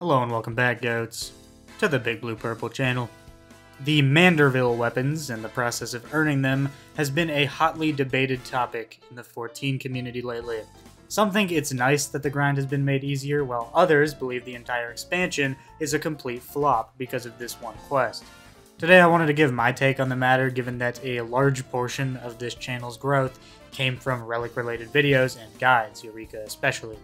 Hello and welcome back, goats, to the BigBluePurple channel. The Manderville weapons and the process of earning them has been a hotly debated topic in the 14 community lately. Some think it's nice that the grind has been made easier, while others believe the entire expansion is a complete flop because of this one quest. Today I wanted to give my take on the matter, given that a large portion of this channel's growth came from Relic-related videos and guides, Eureka especially.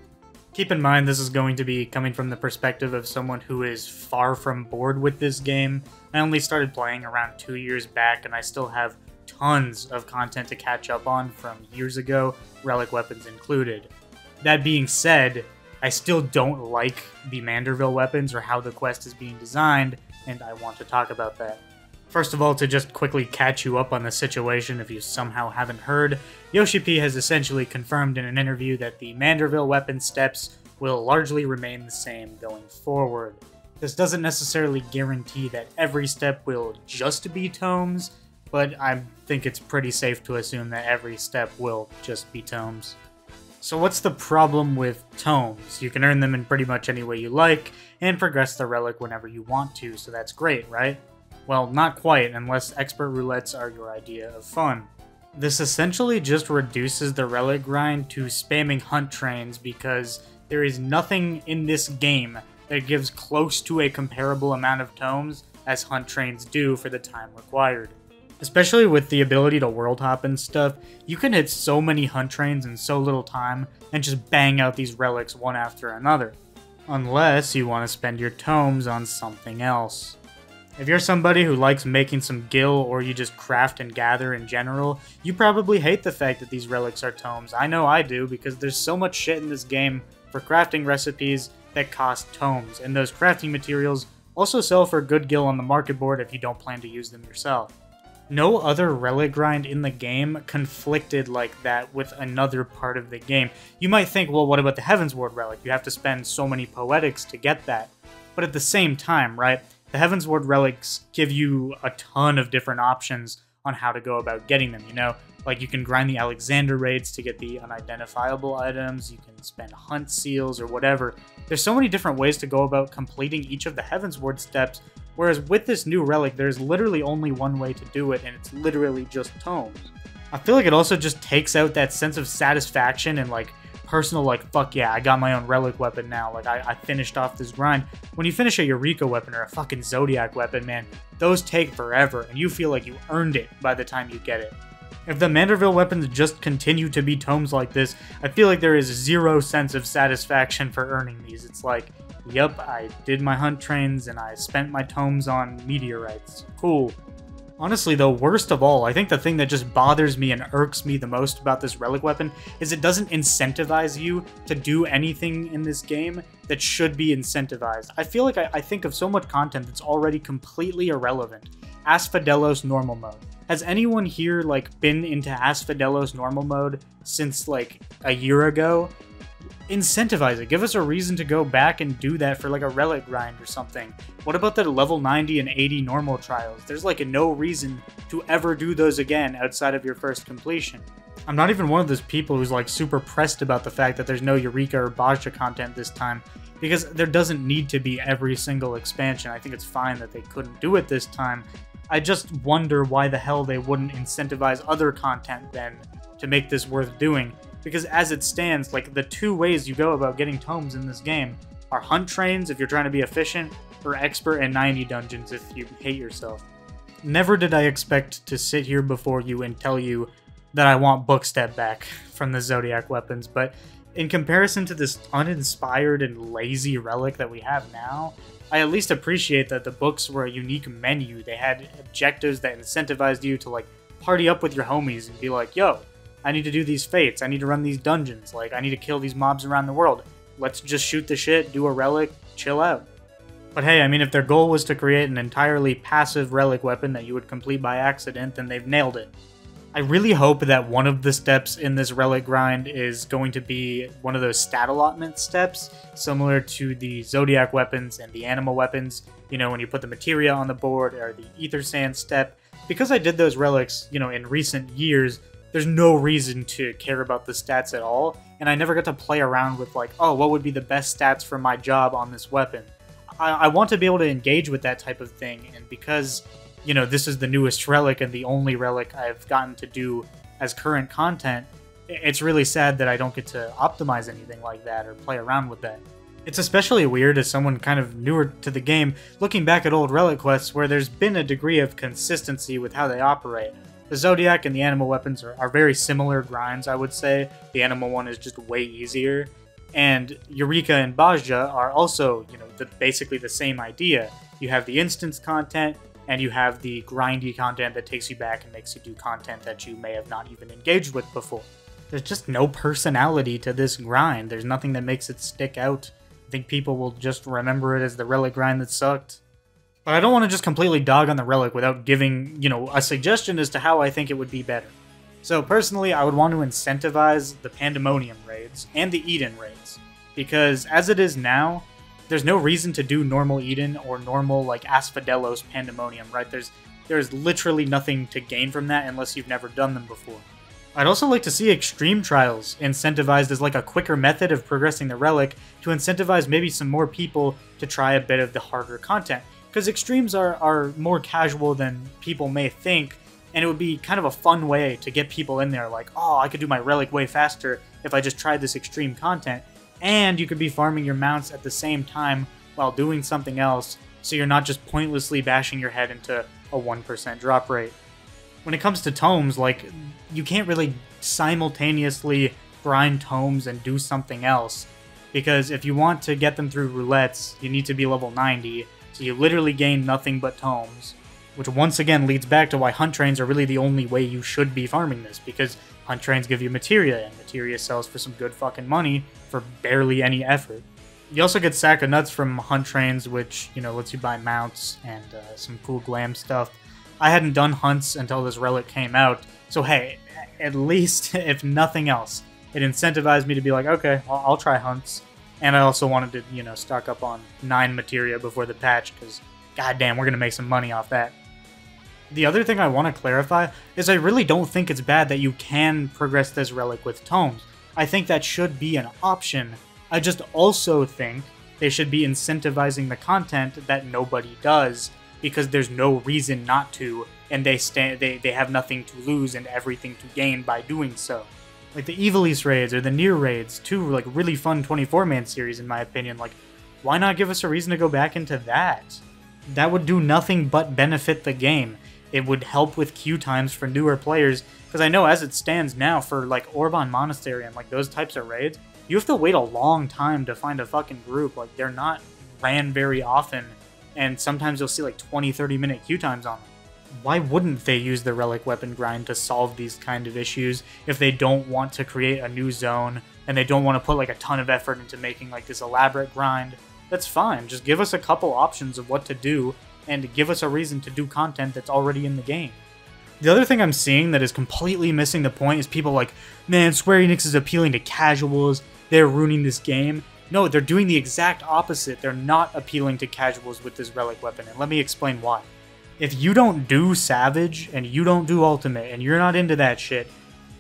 Keep in mind this is going to be coming from the perspective of someone who is far from bored with this game. I only started playing around 2 years back and I still have tons of content to catch up on from years ago, Relic weapons included. That being said, I still don't like the Manderville weapons or how the quest is being designed, and I want to talk about that. First of all, to just quickly catch you up on the situation if you somehow haven't heard, Yoshi P has essentially confirmed in an interview that the Manderville weapon steps will largely remain the same going forward. This doesn't necessarily guarantee that every step will just be tomes, but I think it's pretty safe to assume that every step will just be tomes. So what's the problem with tomes? You can earn them in pretty much any way you like, and progress the relic whenever you want to, so that's great, right? Well, not quite, unless expert roulettes are your idea of fun. This essentially just reduces the relic grind to spamming hunt trains because there is nothing in this game that gives close to a comparable amount of tomes as hunt trains do for the time required. Especially with the ability to world hop and stuff, you can hit so many hunt trains in so little time and just bang out these relics one after another. Unless you want to spend your tomes on something else. If you're somebody who likes making some gil or you just craft and gather in general, you probably hate the fact that these relics are tomes. I know I do, because there's so much shit in this game for crafting recipes that cost tomes, and those crafting materials also sell for good gil on the market board if you don't plan to use them yourself. No other relic grind in the game conflicted like that with another part of the game. You might think, well, what about the Heavensward relic? You have to spend so many poetics to get that. But at the same time, right? The Heavensward relics give you a ton of different options on how to go about getting them, you know? Like, you can grind the Alexander raids to get the unidentifiable items, you can spend hunt seals or whatever. There's so many different ways to go about completing each of the Heavensward steps, whereas with this new relic, there's literally only one way to do it, and it's literally just tomes. I feel like it also just takes out that sense of satisfaction and, like, personal, like, fuck yeah, I got my own relic weapon now, like, I finished off this grind. When you finish a Eureka weapon or a fucking Zodiac weapon, man, those take forever, and you feel like you earned it by the time you get it. If the Manderville weapons just continue to be tomes like this, I feel like there is zero sense of satisfaction for earning these. It's like, yep, I did my hunt trains and I spent my tomes on meteorites. Cool. Honestly though, worst of all, I think the thing that just bothers me and irks me the most about this relic weapon is it doesn't incentivize you to do anything in this game that should be incentivized. I feel like I think of so much content that's already completely irrelevant. Asphodelos normal mode. Has anyone here, like, been into Asphodelos normal mode since, like, a year ago? Incentivize it. Give us a reason to go back and do that for, like, a relic grind or something. What about the level 90 and 80 normal trials? There's, like, no reason to ever do those again outside of your first completion. I'm not even one of those people who's, like, super pressed about the fact that there's no Eureka or Bajra content this time, because there doesn't need to be every single expansion. I think it's fine that they couldn't do it this time. I just wonder why the hell they wouldn't incentivize other content then to make this worth doing. Because as it stands, like, the two ways you go about getting tomes in this game are hunt trains if you're trying to be efficient, or expert and 90 dungeons if you hate yourself. Never did I expect to sit here before you and tell you that I want bookstep back from the Zodiac weapons, but in comparison to this uninspired and lazy relic that we have now, I at least appreciate that the books were a unique menu. They had objectives that incentivized you to, like, party up with your homies and be like, yo, I need to do these fates, I need to run these dungeons, like, I need to kill these mobs around the world. Let's just shoot the shit, do a relic, chill out. But hey, I mean, if their goal was to create an entirely passive relic weapon that you would complete by accident, then they've nailed it. I really hope that one of the steps in this relic grind is going to be one of those stat allotment steps, similar to the Zodiac weapons and the animal weapons, you know, when you put the materia on the board, or the ether sand step. Because I did those relics, you know, in recent years, there's no reason to care about the stats at all, and I never got to play around with, like, oh, what would be the best stats for my job on this weapon? I want to be able to engage with that type of thing, and because, you know, this is the newest relic and the only relic I've gotten to do as current content, it's really sad that I don't get to optimize anything like that or play around with that. It's especially weird as someone kind of newer to the game, looking back at old relic quests where there's been a degree of consistency with how they operate. The Zodiac and the animal weapons are very similar grinds, I would say. The animal one is just way easier. And Eureka and Bajja are also, you know, basically the same idea. You have the instance content, and you have the grindy content that takes you back and makes you do content that you may have not even engaged with before. There's just no personality to this grind. There's nothing that makes it stick out. I think people will just remember it as the relic grind that sucked. But I don't want to just completely dog on the relic without giving, you know, a suggestion as to how I think it would be better. So personally, I would want to incentivize the Pandemonium raids and the Eden raids, because as it is now, there's no reason to do normal Eden or normal like Asphodelos Pandemonium, right? There's literally nothing to gain from that unless you've never done them before. I'd also like to see Extreme Trials incentivized as like a quicker method of progressing the relic to incentivize maybe some more people to try a bit of the harder content, because Extremes are more casual than people may think. And it would be kind of a fun way to get people in there, like, oh, I could do my relic way faster if I just tried this extreme content. And you could be farming your mounts at the same time while doing something else, so you're not just pointlessly bashing your head into a 1% drop rate. When it comes to tomes, like, you can't really simultaneously grind tomes and do something else, because if you want to get them through roulettes, you need to be level 90, so you literally gain nothing but tomes. Which once again leads back to why hunt trains are really the only way you should be farming this, because hunt trains give you materia, and materia sells for some good fucking money for barely any effort. You also get sack of nuts from hunt trains, which, you know, lets you buy mounts and some cool glam stuff. I hadn't done hunts until this relic came out, so hey, at least, if nothing else, it incentivized me to be like, okay, well, I'll try hunts. And I also wanted to, you know, stock up on 9 materia before the patch, because goddamn, we're gonna make some money off that. The other thing I want to clarify is I really don't think it's bad that you can progress this relic with tomes. I think that should be an option. I just also think they should be incentivizing the content that nobody does, because there's no reason not to, and they have nothing to lose and everything to gain by doing so. Like the Evilise raids or the Near raids, two like really fun 24-man series in my opinion. Like, why not give us a reason to go back into that? That would do nothing but benefit the game. It would help with queue times for newer players, because I know as it stands now for like Orban Monastery and like those types of raids, you have to wait a long time to find a fucking group. Like, they're not ran very often, and sometimes you'll see like 20-30 minute queue times on them. Why wouldn't they use the relic weapon grind to solve these kind of issues if they don't want to create a new zone and they don't want to put like a ton of effort into making like this elaborate grind? That's fine. Just give us a couple options of what to do and give us a reason to do content that's already in the game. The other thing I'm seeing that is completely missing the point is people like, man, Square Enix is appealing to casuals, they're ruining this game. No, they're doing the exact opposite. They're not appealing to casuals with this relic weapon, and let me explain why. If you don't do Savage, and you don't do Ultimate, and you're not into that shit,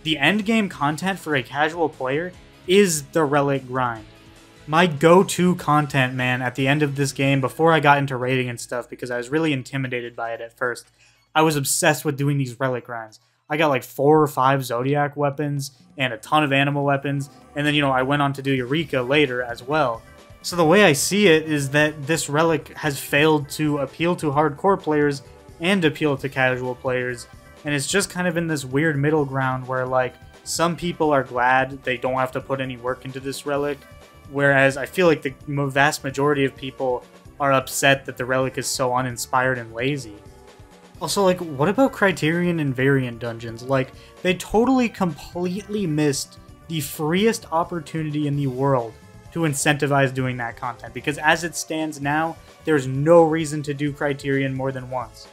the endgame content for a casual player is the relic grind. My go-to content, man, at the end of this game, before I got into raiding and stuff, because I was really intimidated by it at first, I was obsessed with doing these relic grinds. I got like 4 or 5 Zodiac weapons, and a ton of animal weapons, and then, you know, I went on to do Eureka later as well. So the way I see it is that this relic has failed to appeal to hardcore players and appeal to casual players, and it's just kind of in this weird middle ground where, like, some people are glad they don't have to put any work into this relic, whereas I feel like the vast majority of people are upset that the relic is so uninspired and lazy. Also, like, what about Criterion and Variant dungeons? Like, they totally, completely missed the freest opportunity in the world to incentivize doing that content, because as it stands now, there's no reason to do Criterion more than once.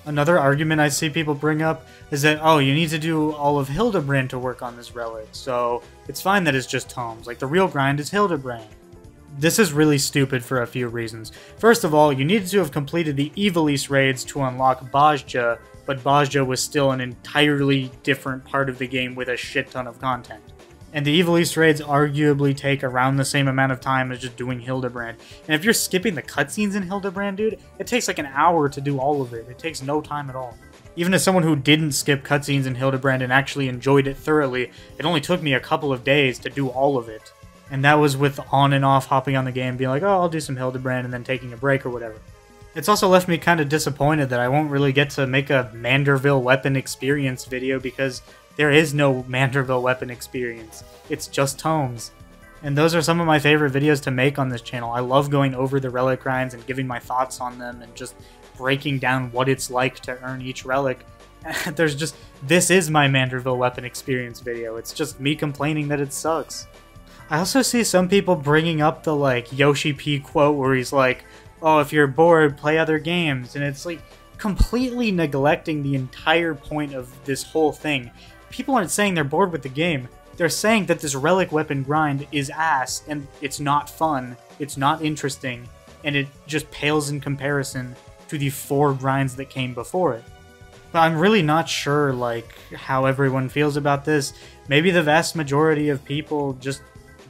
Another argument I see people bring up is that, oh, you need to do all of Hildebrand to work on this relic, so it's fine that it's just tomes. Like, the real grind is Hildebrand. This is really stupid for a few reasons. First of all, you needed to have completed the Evilise raids to unlock Bajja, but Bajja was still an entirely different part of the game with a shit ton of content. And the evil Easter eggs arguably take around the same amount of time as just doing Hildebrand. And if you're skipping the cutscenes in Hildebrand, dude, it takes like an hour to do all of it. It takes no time at all. Even as someone who didn't skip cutscenes in Hildebrand and actually enjoyed it thoroughly, it only took me a couple of days to do all of it. And that was with on and off hopping on the game, being like, oh, I'll do some Hildebrand, and then taking a break or whatever. It's also left me kind of disappointed that I won't really get to make a Manderville weapon experience video because there is no Manderville weapon experience. It's just tomes. And those are some of my favorite videos to make on this channel. I love going over the relic grinds and giving my thoughts on them and just breaking down what it's like to earn each relic. This is my Manderville weapon experience video. It's just me complaining that it sucks. I also see some people bringing up the like Yoshi P quote where he's like, oh, if you're bored, play other games. And it's like completely neglecting the entire point of this whole thing. People aren't saying they're bored with the game. They're saying that this relic weapon grind is ass and it's not fun, it's not interesting, and it just pales in comparison to the 4 grinds that came before it. But I'm really not sure like how everyone feels about this. Maybe the vast majority of people just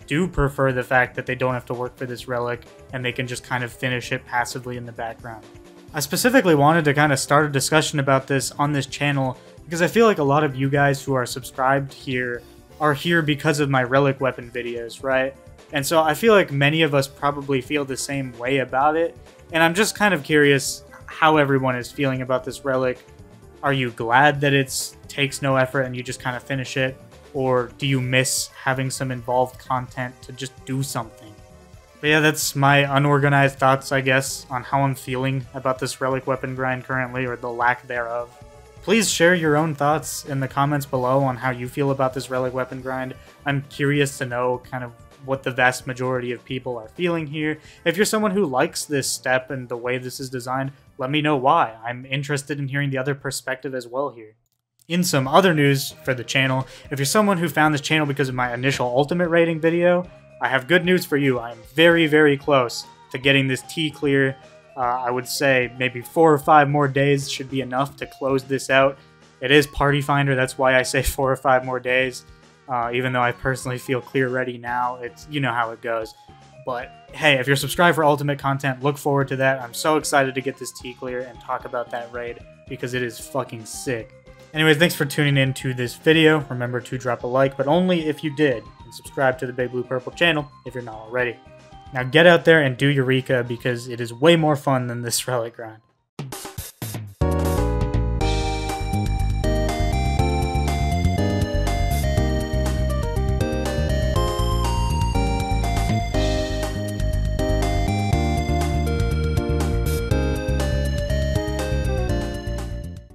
do prefer the fact that they don't have to work for this relic and they can just kind of finish it passively in the background. I specifically wanted to kind of start a discussion about this on this channel because I feel like a lot of you guys who are subscribed here are here because of my relic weapon videos, right? And so I feel like many of us probably feel the same way about it, and I'm just kind of curious how everyone is feeling about this relic. Are you glad that it takes no effort and you just kind of finish it? Or do you miss having some involved content to just do something? But yeah, that's my unorganized thoughts, I guess, on how I'm feeling about this relic weapon grind currently, or the lack thereof. Please share your own thoughts in the comments below on how you feel about this relic weapon grind. I'm curious to know kind of what the vast majority of people are feeling here. If you're someone who likes this step and the way this is designed, let me know why. I'm interested in hearing the other perspective as well here. In some other news for the channel, if you're someone who found this channel because of my initial ultimate rating video, I have good news for you. I'm very, very close to getting this T clear. I would say maybe 4 or 5 more days should be enough to close this out. It is Party Finder, that's why I say 4 or 5 more days. Even though I personally feel clear ready now, you know how it goes. But hey, if you're subscribed for ultimate content, look forward to that. I'm so excited to get this T clear and talk about that raid because it is fucking sick. Anyways, thanks for tuning in to this video. Remember to drop a like, but only if you did, and subscribe to the BigBluePurple channel if you're not already. Now get out there and do Eureka because it is way more fun than this relic grind.